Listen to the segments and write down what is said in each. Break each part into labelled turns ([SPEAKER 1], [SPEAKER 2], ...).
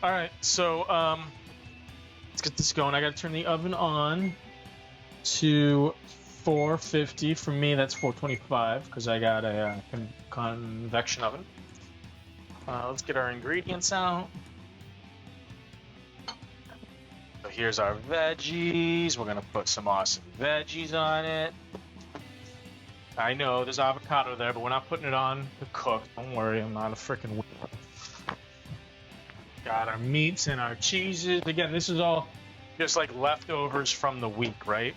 [SPEAKER 1] All right, so let's get this going. I got to turn the oven on to 450. For me, that's 425 because I got a convection oven. Let's get our ingredients out. So here's our veggies. We're gonna put some awesome veggies on it. I know there's avocado there, but we're not putting it on to cook. Don't worry, I'm not a freaking weirdo. Got our meats and our cheeses. Again, this is all just like leftovers from the week, right?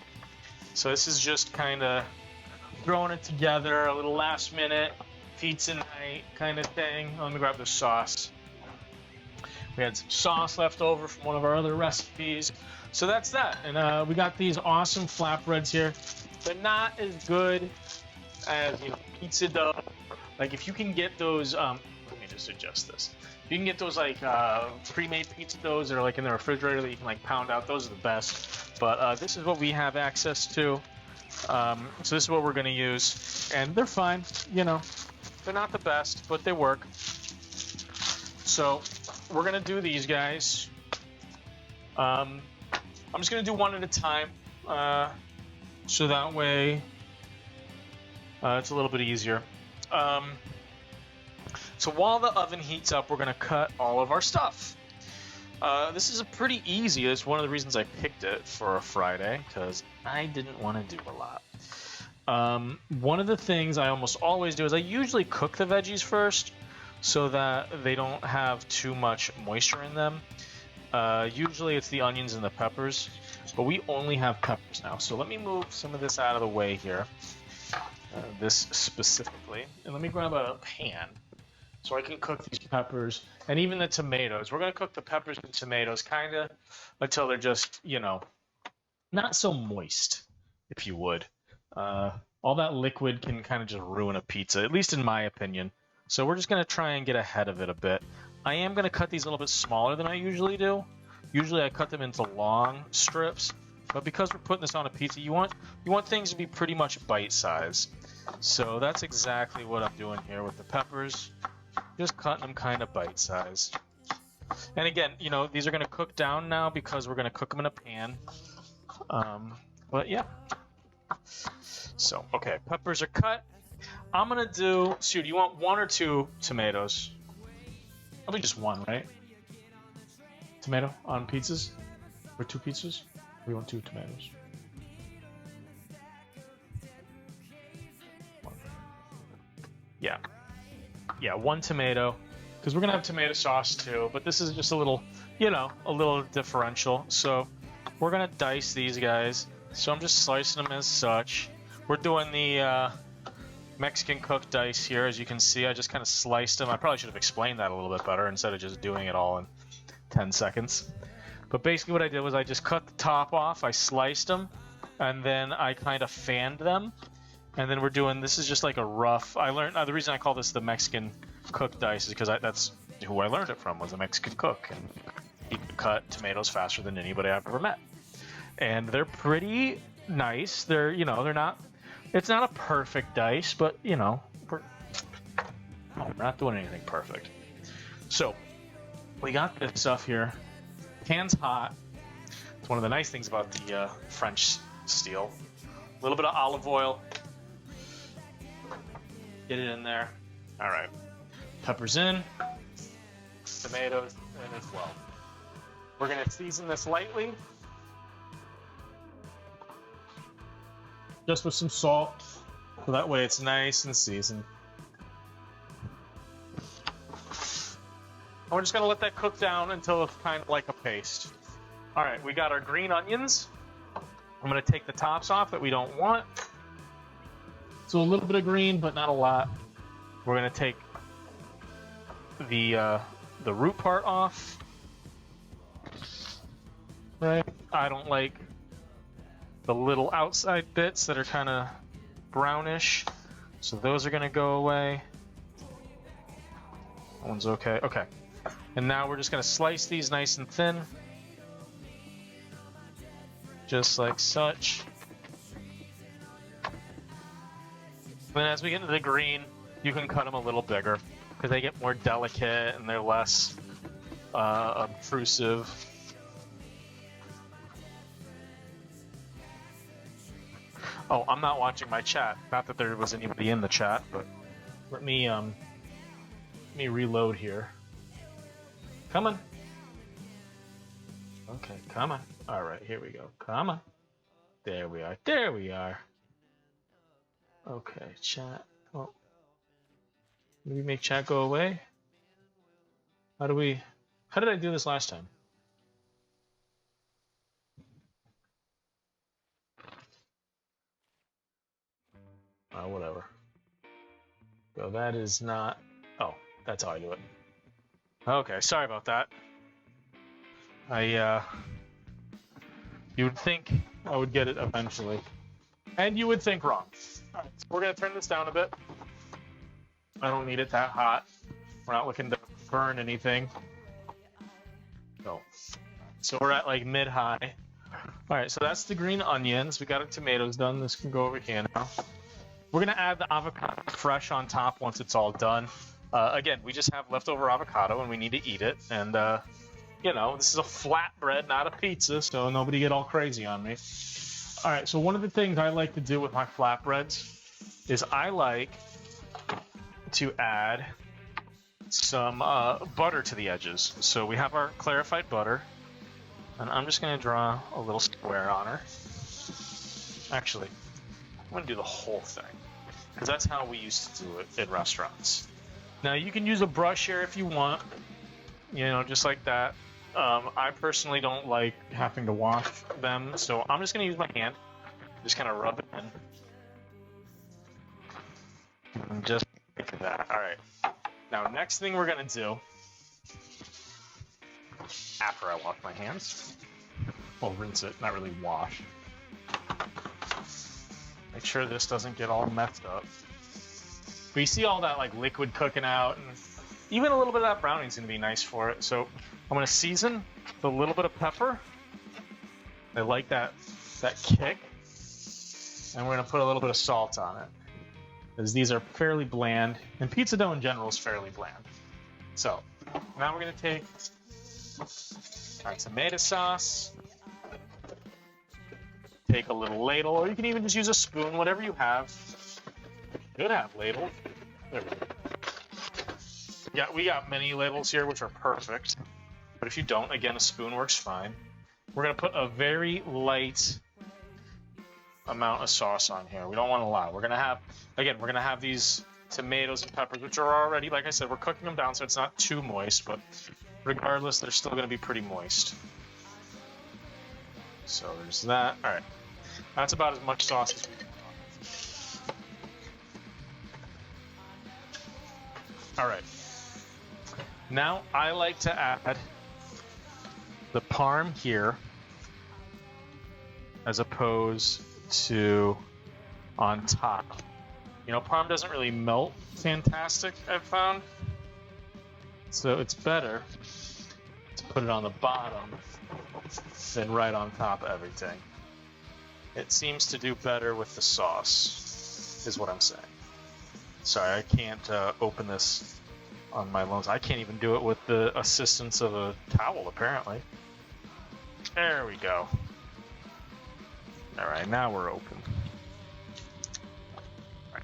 [SPEAKER 1] So this is just kind of throwing it together, a little last minute pizza night kind of thing. Let me grab the sauce. We had some sauce left over from one of our other recipes. So that's that. And we got these awesome flatbreads here. They're not as good as, pizza dough. Like if you can get those, let me just adjust this. If you can get those like pre-made pizza doughs that are like in the refrigerator that you can like pound out, those are the best. But this is what we have access to. So this is what we're gonna use. And they're fine, They're not the best, but they work. So we're gonna do these guys. I'm just gonna do one at a time, so that way it's a little bit easier. So while the oven heats up, we're gonna cut all of our stuff. This is a pretty easy. It's one of the reasons I picked it for a Friday because I didn't want to do a lot. One of the things I almost always do is I usually cook the veggies first so that they don't have too much moisture in them. Usually it's the onions and the peppers, but we only have peppers now. So let me move some of this out of the way here, this specifically, and let me grab a pan so I can cook these peppers and even the tomatoes. We're going to cook the peppers and tomatoes kind of until they're just, not so moist, if you would. All that liquid can kind of just ruin a pizza, at least in my opinion. So we're just going to try and get ahead of it a bit. I am going to cut these a little bit smaller than I usually do. Usually I cut them into long strips, but because we're putting this on a pizza, you want things to be pretty much bite-sized. So that's exactly what I'm doing here with the peppers. Just cutting them kind of bite-sized. And again, these are going to cook down now because we're going to cook them in a pan. But yeah. So, okay, peppers are cut. I'm going to do, Sue, do you want 1 or 2 tomatoes? Probably just 1, right? Tomato on pizzas? Or 2 pizzas? We want 2 tomatoes. 1. Yeah. Yeah, 1 tomato. Because we're going to have tomato sauce too, but this is just a little, a little differential. So we're going to dice these guys. So I'm just slicing them as such. We're doing the Mexican cooked dice here, as you can see. I just kind of sliced them. I probably should have explained that a little bit better instead of just doing it all in 10 seconds. But basically what I did was I just cut the top off, I sliced them, and then I kind of fanned them. And then we're doing, this is just like a rough, I learned, the reason I call this the Mexican cooked dice is because that's who I learned it from, was a Mexican cook. And he could cut tomatoes faster than anybody I've ever met. And they're pretty nice. They're, they're not, it's not a perfect dice, but, we're not doing anything perfect. So, we got this stuff here. Pan's hot. It's one of the nice things about the French steel. A little bit of olive oil. Get it in there. All right. Peppers in. Tomatoes in as well. We're going to season this lightly. Just with some salt, so that way it's nice and seasoned. And we're just gonna let that cook down until it's kind of like a paste. All right, we got our green onions. I'm gonna take the tops off that we don't want. So a little bit of green, but not a lot. We're gonna take the root part off. Right? I don't like the little outside bits that are kind of brownish, so those are going to go away. That one's okay. Okay. And now we're just going to slice these nice and thin. Just like such. And then as we get into the green, you can cut them a little bigger because they get more delicate and they're less obtrusive. Oh, I'm not watching my chat. Not that there was anybody in the chat, but let me reload here. Come on. Okay, come on. All right, here we go. Come on. There we are. There we are. Okay, chat. Oh. Did we make chat go away? How did I do this last time? Whatever. So that is not... Oh, that's how I do it. Okay, sorry about that. You would think I would get it eventually. And you would think wrong. Alright, so we're going to turn this down a bit. I don't need it that hot. We're not looking to burn anything. So we're at like mid-high. Alright, so that's the green onions. We got our tomatoes done. This can go over here now. We're going to add the avocado fresh on top once it's all done. Again, we just have leftover avocado and we need to eat it. And, this is a flatbread, not a pizza, so nobody get all crazy on me. All right, so one of the things I like to do with my flatbreads is I like to add some butter to the edges. So we have our clarified butter, and I'm just going to draw a little square on her. Actually, I'm going to do the whole thing, because that's how we used to do it in restaurants. Now, you can use a brush here if you want, just like that. I personally don't like having to wash them, so I'm just going to use my hand. Just kind of rub it in. And just like that. All right. Now, next thing we're going to do, after I wash my hands, well, rinse it, not really wash. Make sure this doesn't get all messed up. But you see all that like liquid cooking out, and even a little bit of that browning is going to be nice for it. So I'm going to season with a little bit of pepper. I like that kick. And we're going to put a little bit of salt on it, because these are fairly bland, and pizza dough in general is fairly bland. So now we're going to take our tomato sauce, take a little ladle, or you can even just use a spoon, whatever you have. Should have ladles. There we go. Yeah, we got mini ladles here, which are perfect. But if you don't, again, a spoon works fine. We're going to put a very light amount of sauce on here. We don't want a lot. We're going to have these tomatoes and peppers, which are already, like I said, we're cooking them down so it's not too moist, but regardless, they're still going to be pretty moist. So there's that. All right. That's about as much sauce as we can. All right. Now I like to add the parm here as opposed to on top. Parm doesn't really melt fantastic, I've found. So it's better to put it on the bottom than right on top of everything. It seems to do better with the sauce, is what I'm saying. Sorry, I can't open this on my loans. I can't even do it with the assistance of a towel, apparently. There we go. All right, now we're open. All right.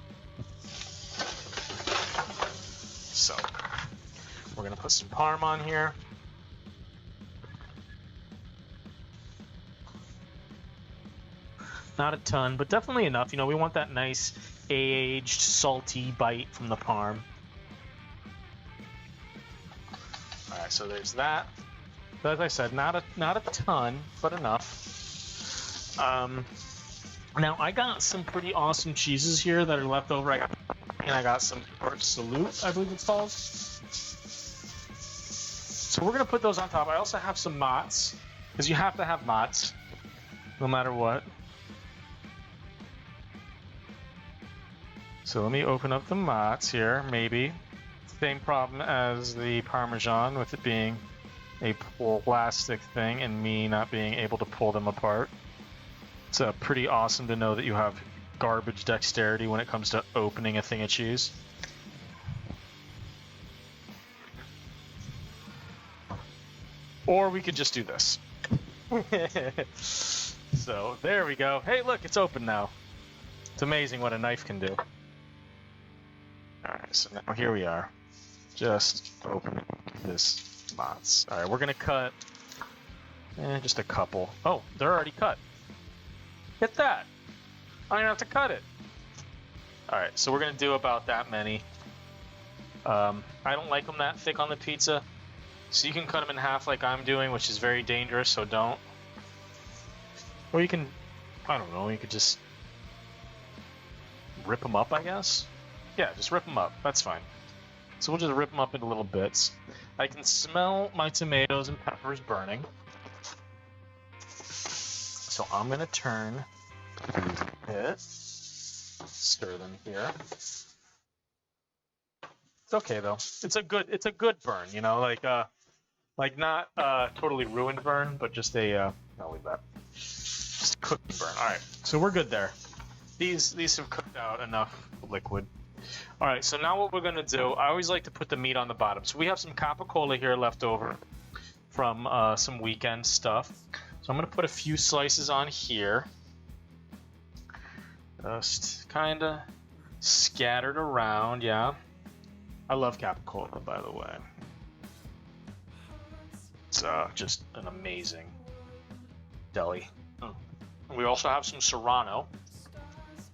[SPEAKER 1] So, we're going to put some parm on here. Not a ton, but definitely enough. We want that nice aged, salty bite from the parm. All right, so there's that. But as I said, not a ton, but enough. Now I got some pretty awesome cheeses here that are left over. I got some Port Salut, I believe it's called. So we're gonna put those on top. I also have some Mott's, because you have to have Mott's, no matter what. So let me open up the Mott's here, maybe. Same problem as the Parmesan, with it being a plastic thing and me not being able to pull them apart. It's pretty awesome to know that you have garbage dexterity when it comes to opening a thing of cheese. Or we could just do this. So there we go. Hey, look, it's open now. It's amazing what a knife can do. Alright, so now here we are. Just open this box. Alright, we're gonna cut just a couple. Oh, they're already cut. Hit that! I don't have to cut it. Alright, so we're gonna do about that many. I don't like them that thick on the pizza. So you can cut them in half like I'm doing, which is very dangerous, so don't. Or you can, I don't know, you could just rip them up, I guess? Yeah, just rip them up. That's fine. So we'll just rip them up into little bits. I can smell my tomatoes and peppers burning. So I'm going to turn these a bit. Stir them here. It's okay, though. It's a good burn, you know, like not totally ruined burn, but just a, I'll leave that. Just a cooking burn. All right, so we're good there. These have cooked out enough liquid. All right, so now what we're gonna do, I always like to put the meat on the bottom. So we have some capicola here left over from some weekend stuff. So I'm gonna put a few slices on here. Just kind of scattered around, yeah. I love capicola, by the way. It's just an amazing deli. We also have some serrano.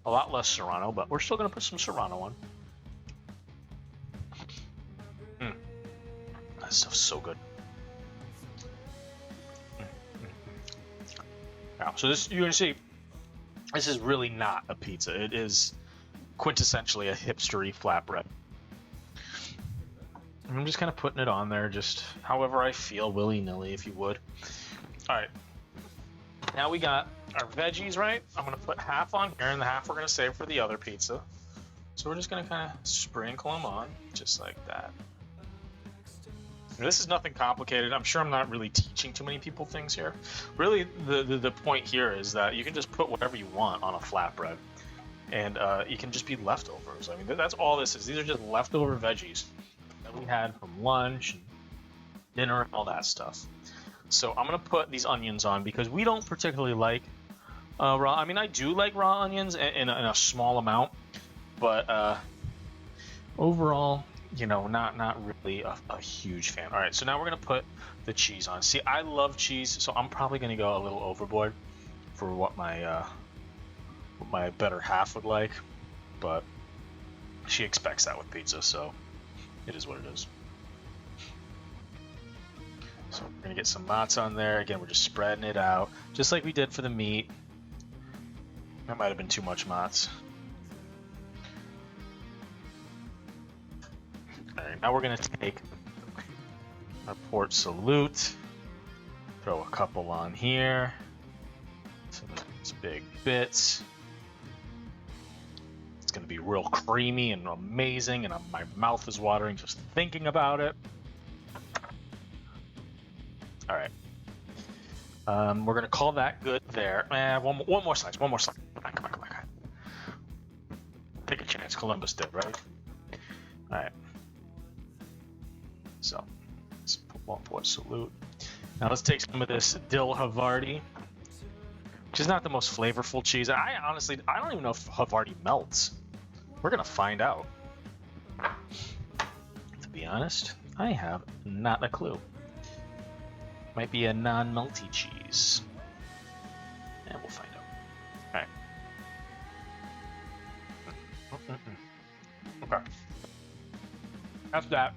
[SPEAKER 1] A lot less serrano, but we're still going to put some serrano on. That stuff's so good. Yeah, so this, you can see, this is really not a pizza. It is quintessentially a hipstery flatbread. I'm just kind of putting it on there, just however I feel, willy-nilly, if you would. All right. Now we got our veggies, right? I'm going to put half on here, and the half we're going to save for the other pizza. So we're just going to kind of sprinkle them on, just like that. This is nothing complicated. I'm sure I'm not really teaching too many people things here. Really, the point here is that you can just put whatever you want on a flatbread, and you can just be leftovers. I mean, that's all this is. These are just leftover veggies that we had from lunch, and dinner, and all that stuff. So I'm going to put these onions on because we don't particularly like raw. I mean, I do like raw onions in a small amount, but overall, you know, not really a huge fan. All right, so now we're going to put the cheese on. See, I love cheese, so I'm probably going to go a little overboard for what my better half would like, but she expects that with pizza, so it is what it is. So we're going to get some mozz on there. Again, we're just spreading it out, just like we did for the meat. That might have been too much mozz. All right, now we're going to take our port salute, throw a couple on here, some of these big bits. It's going to be real creamy and amazing, and my mouth is watering just thinking about it. All right. We're going to call that good there. One more slice. Come on. Take a chance. Columbus did, right? All right. So, let's put one port salute. Now let's take some of this dill Havarti, which is not the most flavorful cheese. I don't even know if Havarti melts. We're going to find out. To be honest, I have not a clue. Might be a non-melty cheese. And we'll find out. Alright. Okay. After that,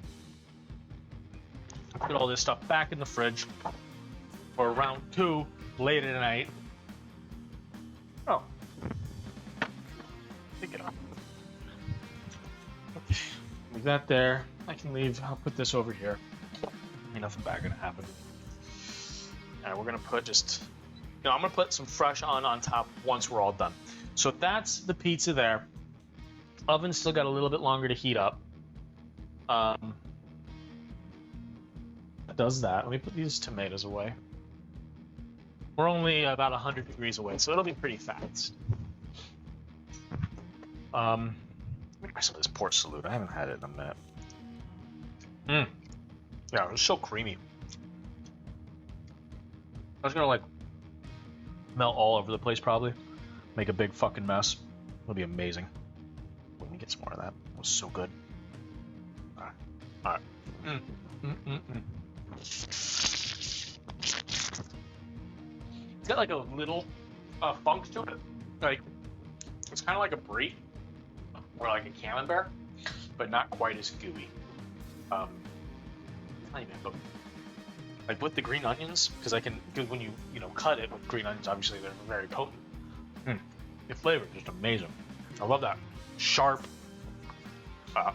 [SPEAKER 1] put all this stuff back in the fridge for round 2 late at night. Oh. Pick it up. Okay. Leave that there. I can leave. I'll put this over here. Ain't nothing bad gonna happen. And we're gonna put I'm gonna put some fresh on top once we're all done. So that's the pizza there. Oven's still got a little bit longer to heat up. It does that. Let me put these tomatoes away. We're only about 100 degrees away, so it'll be pretty fast. Let me try some of this port salute. I haven't had it in a minute. Yeah, it's so creamy. I was gonna like melt all over the place probably. Make a big fucking mess. It'll be amazing. Let me get some more of that. It was so good. Alright. Alright. It's got like a little funk to it. Like, it's kind of like a brie or like a camembert, but not quite as gooey. Not even cooked. Like with the green onions, because when you cut it with green onions, obviously they're very potent. The flavor is just amazing. I love that sharp,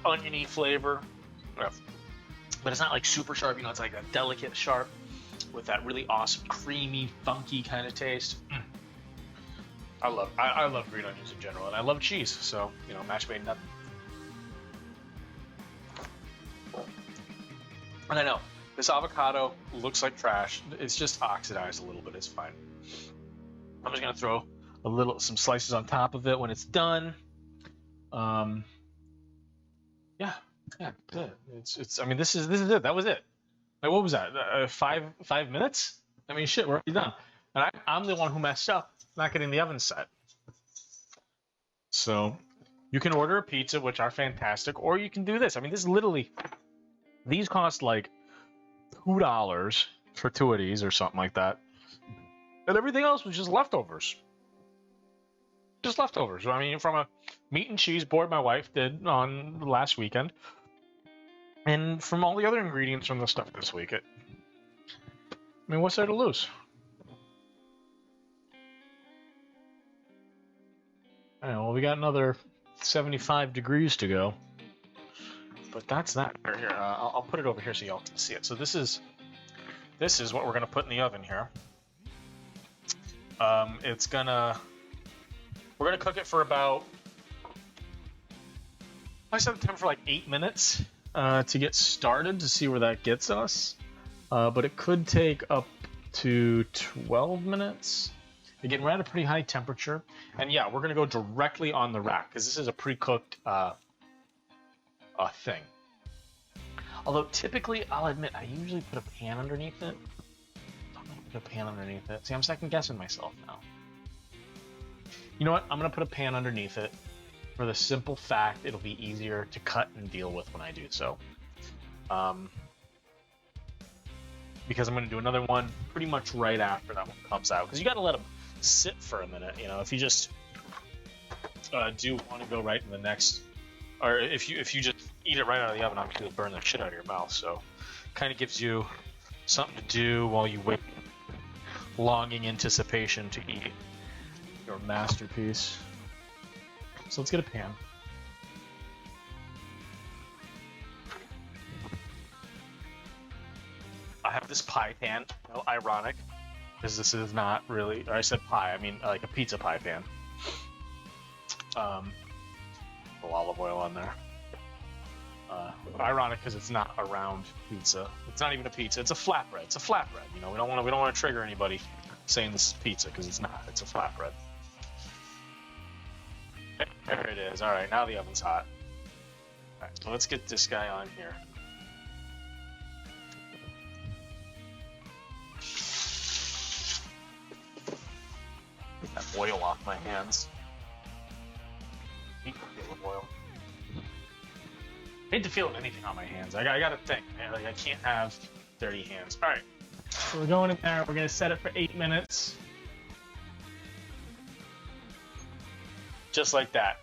[SPEAKER 1] oniony flavor, but it's not like super sharp. It's like a delicate sharp with that really awesome, creamy, funky kind of taste. I love green onions in general, and I love cheese. So match made in heaven. And I know this avocado looks like trash. It's just oxidized a little bit. It's fine. I'm just gonna throw some slices on top of it when it's done. Yeah, good. It's. I mean, this is it. That was it. Like, what was that? 5 minutes? I mean, shit, we're already done. And I'm the one who messed up not getting the oven set. So you can order a pizza, which are fantastic, or you can do this. I mean, these cost like $2 for 2 of these or something like that. And everything else was just leftovers. Just leftovers. I mean, from a meat and cheese board my wife did on last weekend. And from all the other ingredients from the stuff this week. I mean, what's there to lose? All right, well, we got another 75 degrees to go. But that's that. Here, I'll put it over here so y'all can see it. So this is what we're gonna put in the oven here. We're gonna cook it for about, I set the timer for like 8 minutes to get started to see where that gets us. But it could take up to 12 minutes. Again, we're at a pretty high temperature, and yeah, we're gonna go directly on the rack because this is a pre-cooked thing. Although typically, I'll admit, I usually put a pan underneath it. I'm gonna put a pan underneath it. See, I'm second guessing myself now. You know what? I'm gonna put a pan underneath it for the simple fact it'll be easier to cut and deal with when I do so. Because I'm gonna do another one pretty much right after that one comes out. Because you gotta let them sit for a minute. If you just do want to go right in the next, or if you just eat it right out of the oven, obviously it'll burn the shit out of your mouth. So, kind of gives you something to do while you wait, longing anticipation to eat your masterpiece. So let's get a pan. I have this pie pan. Ironic, because this is not really. Or I said pie. I mean like a pizza pie pan. A little olive oil on there. Ironic because it's not a round pizza. It's not even a pizza. It's a flatbread. It's a flatbread. We don't want to trigger anybody saying this is pizza because it's not. It's a flatbread. There it is. All right, now the oven's hot. All right, so let's get this guy on here. Get that oil off my hands. Oil. I hate to feel anything on my hands. I gotta think. I can't have dirty hands. All right. So we're going in there. We're gonna set it for 8 minutes. Just like that.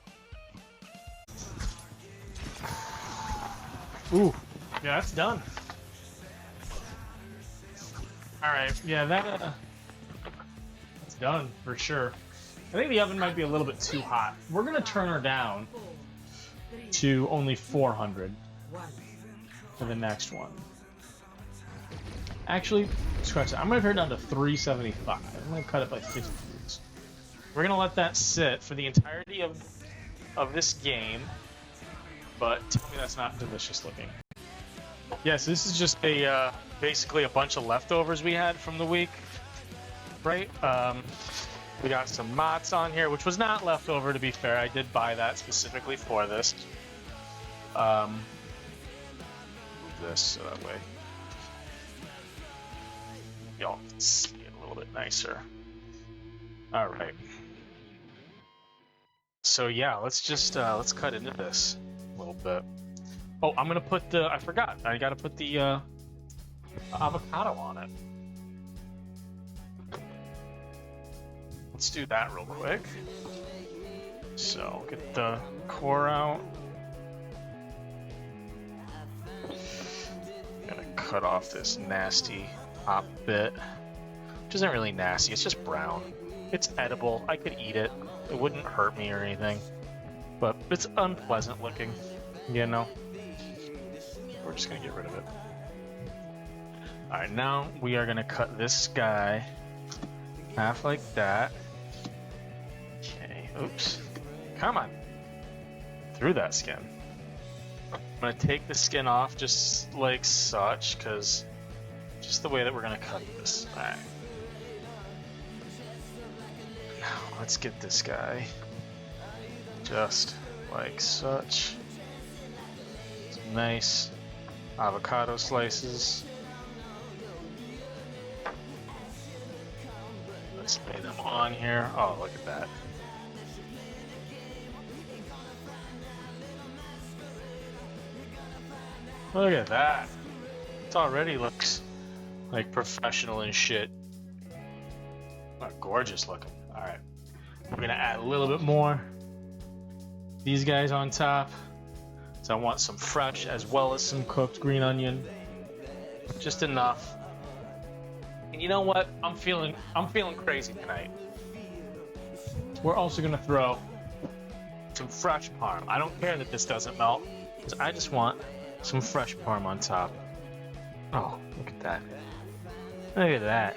[SPEAKER 1] Ooh, yeah, that's done. All right, yeah, that's done for sure. I think the oven might be a little bit too hot. We're gonna turn her down to only 400 for the next one. Actually, scratch that. I'm gonna turn it down to 375. I'm gonna cut it by 50 degrees. We're gonna let that sit for the entirety of this game, but tell me that's not delicious looking. Yes, this is just basically a bunch of leftovers we had from the week, right? We got some mozz on here, which was not leftover, to be fair. I did buy that specifically for this. Move this so that way y'all can see it a little little bit nicer. All right. So yeah, let's just let's cut into this a little bit. Oh, I'm gonna put the. I forgot. I gotta put the avocado on it. Let's do that real quick. So get the core out. Gonna cut off this nasty top bit, which isn't really nasty. It's just brown. It's edible. I could eat it. It wouldn't hurt me or anything, but it's unpleasant looking, you know? We're just gonna get rid of it. All right, now we are gonna cut this guy half like that. Okay, oops. Come on. Through that skin. I'm gonna take the skin off just like such, because just the way that we're gonna cut this. All right. Now let's get this guy just like such. Some nice avocado slices. Let's lay them on here. Oh, look at that. Look at that. It already looks like professional and shit. Oh, gorgeous looking. Alright. We're gonna add a little bit more. These guys on top. So I want some fresh as well as some cooked green onion. Just enough. And you know what? I'm feeling crazy tonight. We're also gonna throw some fresh parm. I don't care that this doesn't melt, because I just want some fresh parm on top. Oh, look at that. Look at that.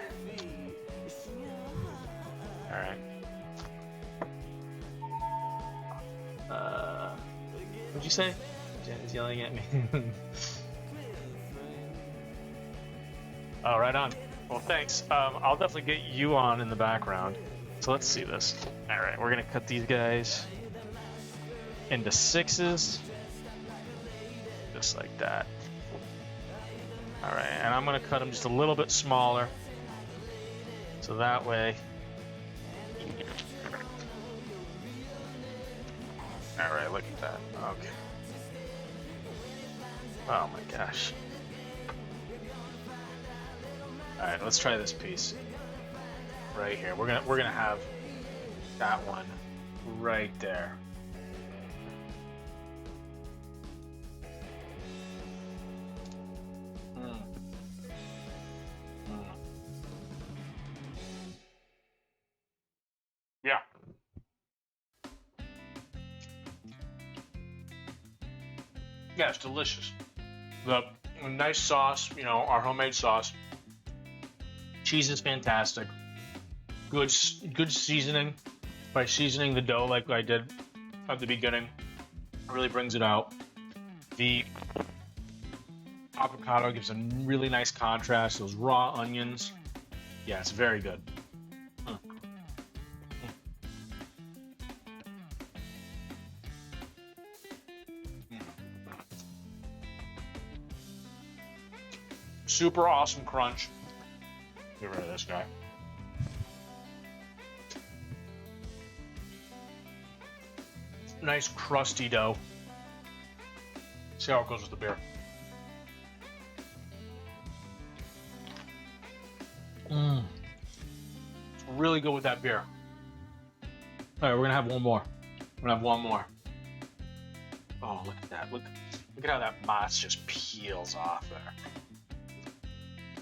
[SPEAKER 1] Alright. What'd you say? Jen is yelling at me. Oh, right on. Well, thanks. I'll definitely get you on in the background. So let's see this. Alright, we're gonna cut these guys into sixes. Just like that. Alright, and I'm gonna cut them just a little bit smaller. So that way. Alright, look at that. Okay. Oh my gosh. Alright, let's try this piece. Right here. We're gonna have that one right there. Yeah. Yeah, it's delicious. The nice sauce, you know, our homemade sauce. Cheese is fantastic. Good seasoning. By seasoning the dough like I did at the beginning, it really brings it out. The avocado gives a really nice contrast. Those raw onions. Yeah, it's very good. Super awesome crunch. Get rid of this guy. Nice crusty dough. See how it goes with the beer. It's really good with that beer. All right, we're gonna have one more. We're gonna have one more. Oh, look at that! Look at how that moss just peels off there.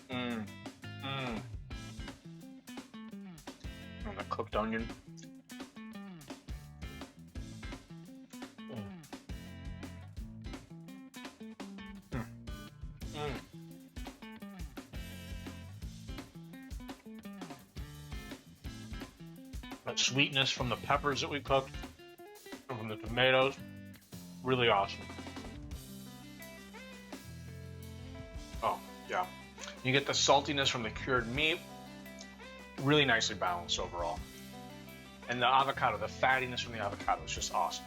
[SPEAKER 1] And the cooked onion. That sweetness from the peppers that we cooked, and from the tomatoes, really awesome. Oh, yeah. You get the saltiness from the cured meat, really nicely balanced overall. And the avocado, the fattiness from the avocado is just awesome.